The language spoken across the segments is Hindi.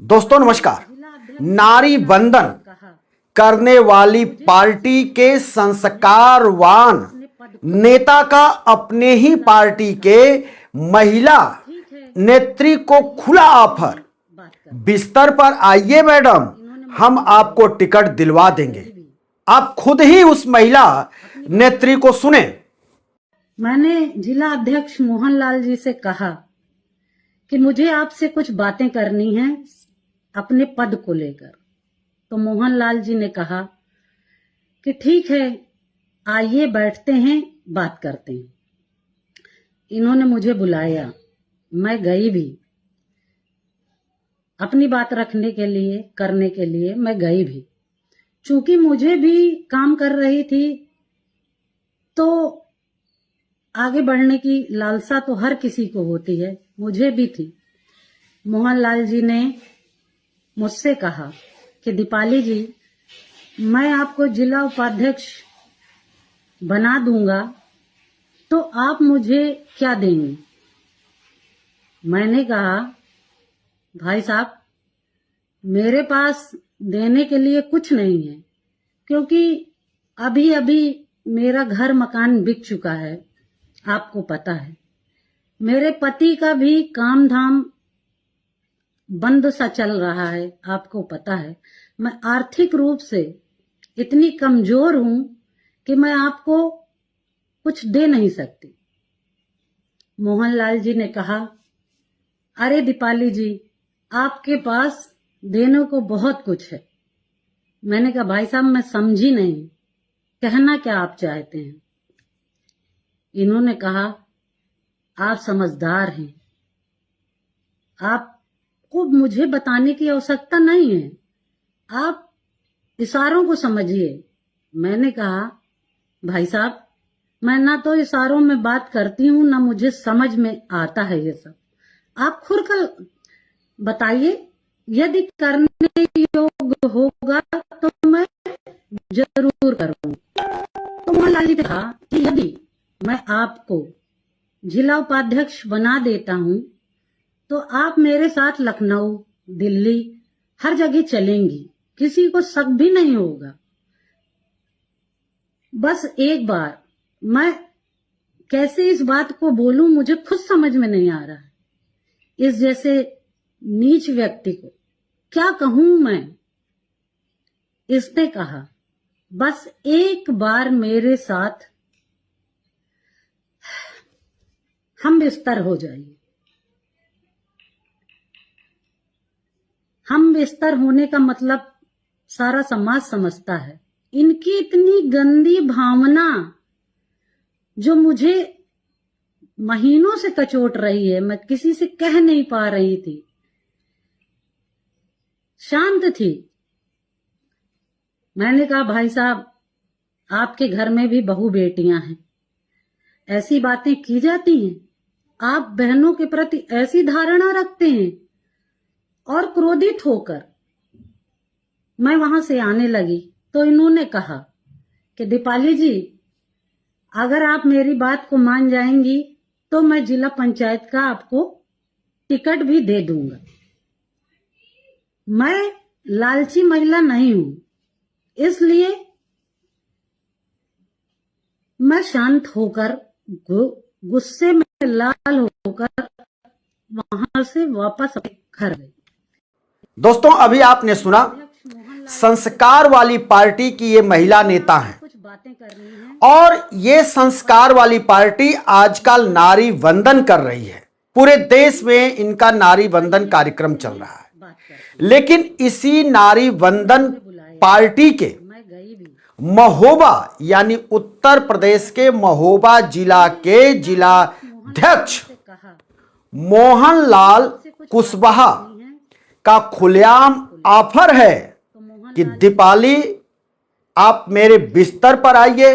दोस्तों नमस्कार। नारी वंदन करने वाली पार्टी के संस्कारवान नेता का अपने ही पार्टी के महिला नेत्री को खुला ऑफर, बिस्तर पर आइए मैडम, हम आपको टिकट दिलवा देंगे। आप खुद ही उस महिला नेत्री को सुने। मैंने जिला अध्यक्ष मोहनलाल जी से कहा कि मुझे आपसे कुछ बातें करनी हैं अपने पद को लेकर। तो मोहनलाल जी ने कहा कि ठीक है, आइए बैठते हैं, बात करते हैं। इन्होंने मुझे बुलाया, मैं गई भी, अपनी बात रखने के लिए, करने के लिए मैं गई भी। चूंकि मुझे भी काम कर रही थी तो आगे बढ़ने की लालसा तो हर किसी को होती है, मुझे भी थी। मोहनलाल जी ने मुझसे कहा कि दीपाली जी, मैं आपको जिला उपाध्यक्ष बना दूंगा, तो आप मुझे क्या देंगे? मैंने कहा, भाई साहब, मेरे पास देने के लिए कुछ नहीं है, क्योंकि अभी अभी मेरा घर मकान बिक चुका है, आपको पता है। मेरे पति का भी काम धाम बंद सा चल रहा है, आपको पता है। मैं आर्थिक रूप से इतनी कमजोर हूं कि मैं आपको कुछ दे नहीं सकती। मोहनलाल जी ने कहा, अरे दीपाली जी, आपके पास देने को बहुत कुछ है। मैंने कहा, भाई साहब, मैं समझी नहीं, कहना क्या आप चाहते हैं? इन्होंने कहा, आप समझदार हैं, आपको मुझे बताने की आवश्यकता नहीं है, आप इशारों को समझिए। मैंने कहा, भाई साहब, मैं ना तो इशारों में बात करती हूं, ना मुझे समझ में आता है ये सब। आप खुद कल बताइए, यदि करने योग्य होगा तो मैं जरूर करूंगा। तो मोहनलाल जी ने कहा कि यदि मैं आपको जिला उपाध्यक्ष बना देता हूं तो आप मेरे साथ लखनऊ, दिल्ली, हर जगह चलेंगी, किसी को शक भी नहीं होगा। बस एक बार मैं कैसे इस बात को बोलूं, मुझे खुद समझ में नहीं आ रहा है। इस जैसे नीच व्यक्ति को क्या कहूं मैं? इसने कहा, बस एक बार मेरे साथ हम बिस्तर हो जाइए। हम बिस्तर होने का मतलब सारा समाज समझता है। इनकी इतनी गंदी भावना जो मुझे महीनों से कचोट रही है, मैं किसी से कह नहीं पा रही थी, शांत थी। मैंने कहा, भाई साहब, आपके घर में भी बहू बेटियां हैं, ऐसी बातें की जाती हैं? आप बहनों के प्रति ऐसी धारणा रखते हैं? और क्रोधित होकर मैं वहां से आने लगी तो इन्होंने कहा कि दीपाली जी, अगर आप मेरी बात को मान जाएंगी तो मैं जिला पंचायत का आपको टिकट भी दे दूंगा। मैं लालची महिला नहीं हूं, इसलिए मैं शांत होकर, गुस्से में लाल होकर वहां से वापस घर गई। दोस्तों अभी आपने सुना, संस्कार वाली पार्टी की ये महिला नेता हैं, कुछ बातें करनी है। और ये संस्कार वाली पार्टी आजकल नारी वंदन कर रही है। पूरे देश में इनका नारी वंदन कार्यक्रम चल रहा है। लेकिन इसी नारी वंदन पार्टी के महोबा, यानी उत्तर प्रदेश के महोबा जिला के जिलाध्यक्ष मोहनलाल कुशवाहा का खुलेआम ऑफर है कि दीपाली, आप मेरे बिस्तर पर आइए,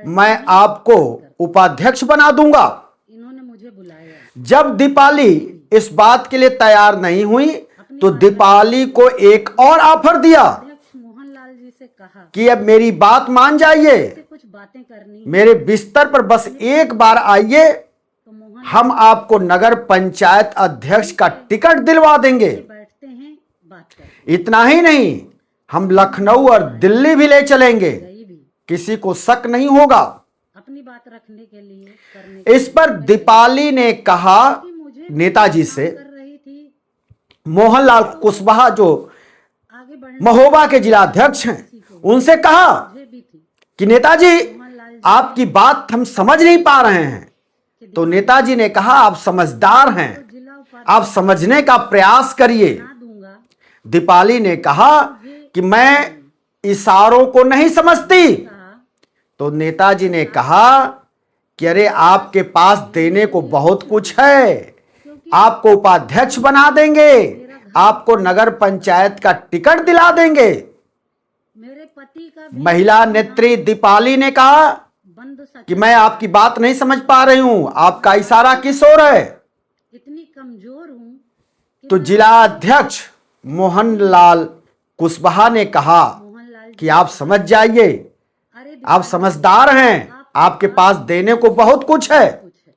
मैं आपको उपाध्यक्ष बना दूंगा। इन्होंने मुझे बुलाया। जब दीपाली इस बात के लिए तैयार नहीं हुई तो दीपाली को एक और ऑफर दिया मोहनलाल जी से कहा कि अब मेरी बात मान जाइए, कुछ बातें करनी, मेरे बिस्तर पर बस एक बार आइए, हम आपको नगर पंचायत अध्यक्ष का टिकट दिलवा देंगे। बैठते हैं, बात कर इतना ही नहीं, हम लखनऊ और दिल्ली भी ले चलेंगे, गई भी किसी को शक नहीं होगा। अपनी बात रखने के लिए करने इस पर दीपाली ने कहा की मुझे नेताजी से, कर रही थी मोहनलाल कुशवाहा जो आगे बढ़ने महोबा के जिलाध्यक्ष हैं, उनसे कहा मुझे भी थी कि नेताजी मोहनलाल आपकी बात हम समझ नहीं पा रहे हैं। तो नेताजी ने कहा आप समझदार हैं, जिला उपाध्यक्ष आप समझने का प्रयास करिए। बना दूंगा दीपाली ने कहा कि मैं इशारों को नहीं समझती। कहा तो नेताजी ने कहा कि अरे आपके पास देने को बहुत कुछ है, आपको उपाध्यक्ष बना देंगे, आपको नगर पंचायत का टिकट दिला देंगे। मेरे पति का भी महिला नेत्री दीपाली ने कहा बंद सच कि मैं आपकी बात नहीं समझ पा रही हूं, आपका इशारा किस ओर है। इतनी कमजोर हूँ कि तो जिला अध्यक्ष मोहनलाल कुशवाहा ने कहा मोहनलाल कि आप समझ जाइए, अरे आप समझदार हैं, आपके पास देने को बहुत कुछ है। कुछ है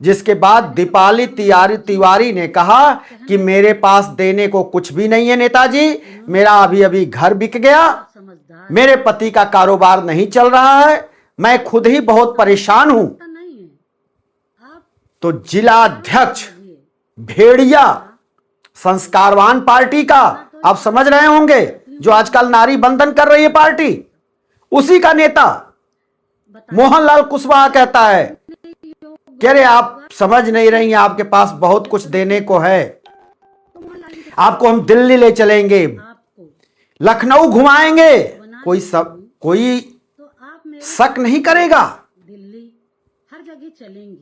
जिसके बाद दीपाली तिवारी ने कहा कि मेरे पास देने को कुछ भी नहीं है नेताजी, मेरा अभी अभी घर बिक गया, समझदार मेरे पति का कारोबार नहीं चल रहा है, मैं खुद ही बहुत परेशान हूं। तो नहीं है आप तो जिलाध्यक्ष ये भेड़िया संस्कारवान पार्टी का, आप समझ रहे होंगे, जो आजकल नारी बंधन कर रही है पार्टी, उसी का नेता मोहनलाल कुशवाहा कहता है कि अरे आप समझ नहीं रही हैं, आपके पास बहुत कुछ देने को है, तो मोहनलाल जी आपको हम दिल्ली ले चलेंगे, आपको लखनऊ घुमाएंगे, कोई तो आप मेरे शक नहीं करेगा। दिल्ली हर जगह चलेंगी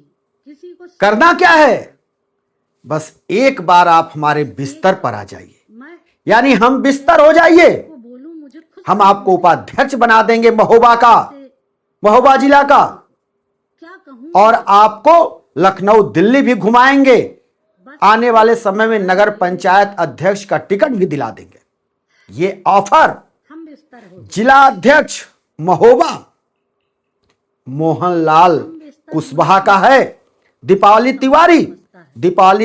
किसी को करना क्या है, बस एक बार आप हमारे बिस्तर पर आ जाइए, मैं यानी हम बिस्तर हो जाइए, को बोलूं मुझे खुद हम आपको उपाध्यक्ष बना देंगे महोबा का, से महोबा जिला का, क्या कहूं और आपको लखनऊ दिल्ली भी घुमाएंगे, बस आने वाले समय में नगर पंचायत अध्यक्ष का टिकट भी दिला देंगे। ये ऑफर हम बिस्तर हो जिला अध्यक्ष महोबा मोहनलाल कुशवाहा का है। दीपाली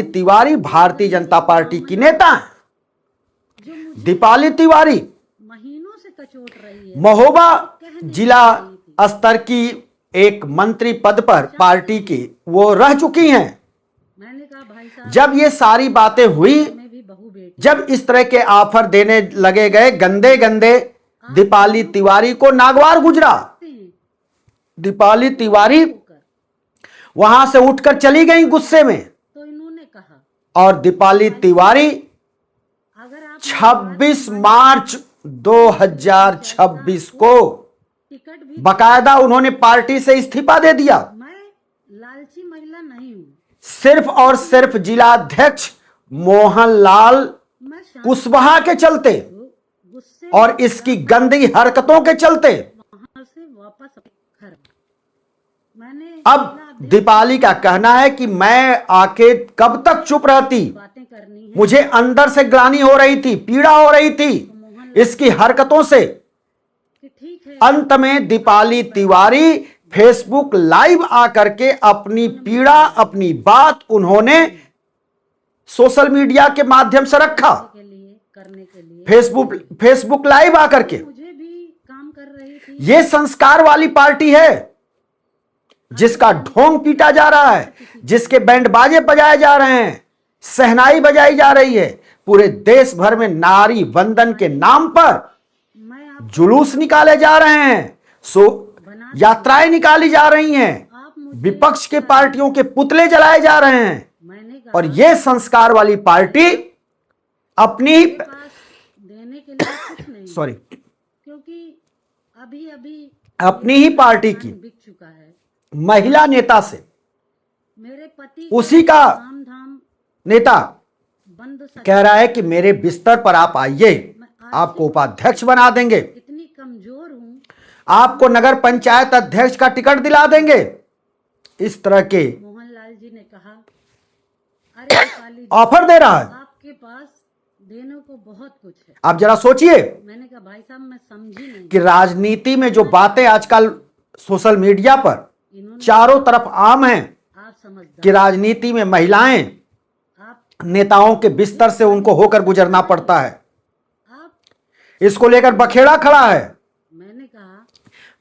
तिवारी भारतीय जनता पार्टी की नेता हैं। जो मुझे दीपाली तिवारी महीनों से कचोट रही है महोबा जिला स्तर की एक मंत्री पद पर पार्टी की वो रह चुकी हैं। मैंने कहा भाई साहब जब ये सारी बातें हुई, मैं भी बहू बेटी जब इस तरह के ऑफर देने लगे गए गंदे गंदे, दीपाली तिवारी को नागवार गुजरा। हैं दीपाली तिवारी होकर वहां से उठकर चली गई गुस्से में, तो इन्होंने कहा और दीपाली तिवारी अगर आप 26 मार्च 2026 को टिकट भी बकायदा उन्होंने पार्टी से इस्तीफा दे दिया, मैं लालची महिला नहीं हूँ सिर्फ और सिर्फ जिलाध्यक्ष मोहनलाल मैं शांत कुशवाहा के चलते गुस्से और इसकी गंदी हरकतों के चलते। वहां से वापस घर मैंने अब दीपाली का कहना है कि मैं आके कब तक चुप रहती, बातें करनी है मुझे अंदर से ग्लानि हो रही थी, पीड़ा हो रही थी इसकी हरकतों से। कि ठीक है अंत में दीपाली तिवारी फेसबुक लाइव आकर के अपनी पीड़ा, अपनी बात उन्होंने सोशल मीडिया के माध्यम से रखा, के लिए करने के लिए फेसबुक लाइव आकर के। मुझे भी काम कर रही थी ये संस्कार वाली पार्टी है जिसका ढोंग पीटा जा रहा है, जिसके बैंड बाजे बजाए जा रहे हैं, शहनाई बजाई जा रही है, पूरे देश भर में नारी वंदन के नाम पर मैं आप जुलूस निकाले जा रहे हैं, यात्राएं निकाली जा रही हैं, आप मुझे विपक्ष के पार्टियों के पुतले जलाए जा रहे हैं, मैंने कहा और ये संस्कार वाली पार्टी अपनी पास देने के लिए कुछ नहीं सॉरी क्योंकि अभी अभी अपनी ही पार्टी की बिक चुका है महिला नेता से मेरे पति उसी का काम धाम नेता बंद सच कह रहा है कि मेरे बिस्तर पर आप आइए, आपको उपाध्यक्ष बना देंगे, इतनी कमजोर हूँ आपको नगर पंचायत अध्यक्ष का टिकट दिला देंगे। इस तरह के मोहनलाल जी ने कहा अरे दीपाली जी, ऑफर दे रहा है। आपके पास देने को बहुत कुछ है आप जरा सोचिए मैंने कहा भाई साहब मैं समझी नहीं कि राजनीति में जो बातें आजकल सोशल मीडिया पर इन्होंने चारों तरफ आम हैं आप समझदार कि राजनीति में महिलाएं आप नेताओं के बिस्तर से उनको होकर गुजरना पड़ता है। आप, इसको लेकर बखेड़ा खड़ा है। मैंने कहा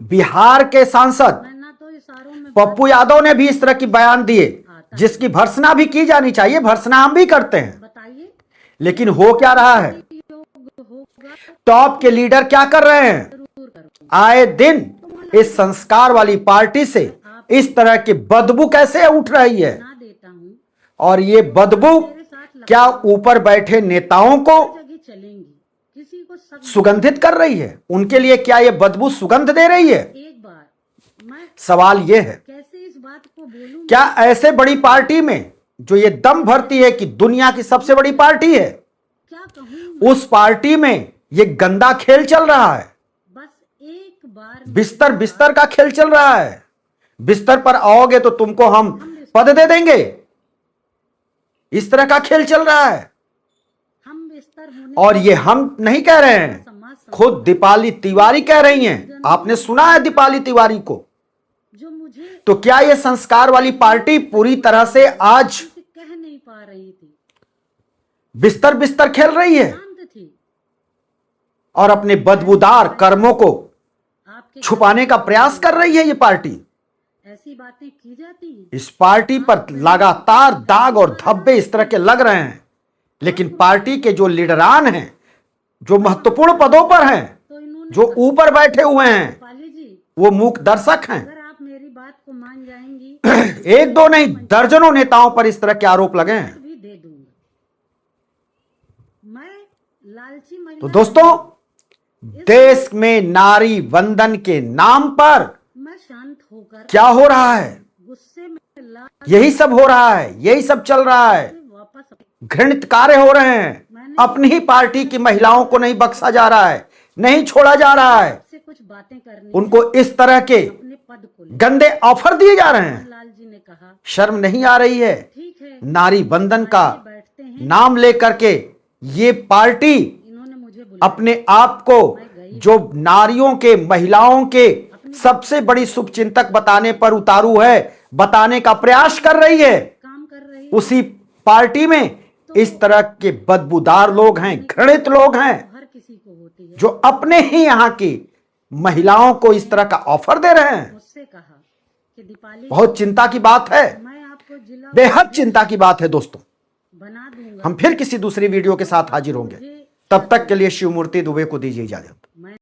बिहार के सांसद मैं ना तो इशारों में पप्पू यादव ने भी इस तरह की बयान दिए, जिसकी भर्त्सना भी की जानी चाहिए, भर्त्सना हम भी करते हैं। बताइए लेकिन हो क्या रहा है? योग होगा टॉप के लीडर क्या कर रहे हैं? जरूर करूंगा। आए दिन इस संस्कार वाली पार्टी से इस तरह की बदबू कैसे उठ रही है? ना देता हूँ, और ये बदबू मेरे साथ क्या ऊपर बैठे नेताओं को जगह चलेंगी, किसी को सब सुगंधित कर रही है? उनके लिए क्या ये बदबू सुगंध दे रही है? एक बार मैं सवाल ये है, कैसे इस बात को बोलूं? क्या ऐसे बड़ी पार्टी में जो ये दम भरती है कि दुनिया की सबसे बड़ी पार्टी है, क्या कहूं? उस पार्टी में ये गंदा खेल चल रहा है? बस एक बार बिस्तर बिस्तर का खेल चल रहा है। बिस्तर पर आओगे तो तुमको हम पद दे देंगे, इस तरह का खेल चल रहा है। हम बिस्तर होने और ये हम नहीं कह रहे हैं, समाज खुद दीपाली तिवारी कह रही हैं। आपने सुना है दीपाली तिवारी को? जो मुझे तो क्या ये संस्कार वाली पार्टी पूरी तरह से आज किसी कह नहीं पा रही थी, बिस्तर बिस्तर खेल रही है शांत थी। और अपने बदबूदार कर्मों को आपके छुपाने का प्रयास कर रही है? ये पार्टी, ऐसी बातें की जाती हैं। इस पार्टी पर लगातार दाग और धब्बे इस तरह के लग रहे हैं, लेकिन पार्टी के जो लीडरान हैं, जो महत्वपूर्ण पदों पर हैं, तो इन्होंने जो ऊपर बैठे हुए हैं, पाली जी, वो मूक दर्शक हैं। अगर आप मेरी बात को मान जाएंगी एक दो नहीं, दर्जनों नेताओं पर इस तरह के आरोप लगे हैं। भी दे दूंगा। मैं लालची महिला तो दोस्तों, देश में नारी वंदन के नाम पर मैं शांत होकर क्या हो रहा है? गुस्से में लाल यही सब हो रहा है, यही सब चल रहा है। से वापस घृणित कार्य हो रहे हैं। अपनी ही पार्टी की महिलाओं को नहीं बख्शा जा रहा है, नहीं छोड़ा जा रहा है। से कुछ बातें करनी उनको इस तरह के अपने पद को ले। गंदे ऑफर दिए जा रहे हैं। लाल जी ने कहा शर्म नहीं आ रही है? ठीक है, नारी वंदन का बैठते हैं। नाम लेकर के ये पार्टी इन्होंने मुझे बुलाया, अपने आप को जो नारियों के, महिलाओं के सबसे बड़ी शुभचिंतक बताने पर उतारू है, बताने का प्रयास कर रही है। काम कर रही उसी पार्टी में इस तरह के बदबूदार लोग हैं, घृणित लोग हैं, हर किसी को होती है। जो अपने ही यहां की महिलाओं को इस तरह का ऑफर दे रहे हैं। मुझसे कहा कि दीपाली बहुत चिंता की बात है, मैं आपको जिला बेहद चिंता की बात है दोस्तों। बना दूंगा। हम फिर किसी दूसरी वीडियो के साथ हाजिर होंगे। तब तक के लिए शिवमूर्ति दुबे को दीजिए इजाजत।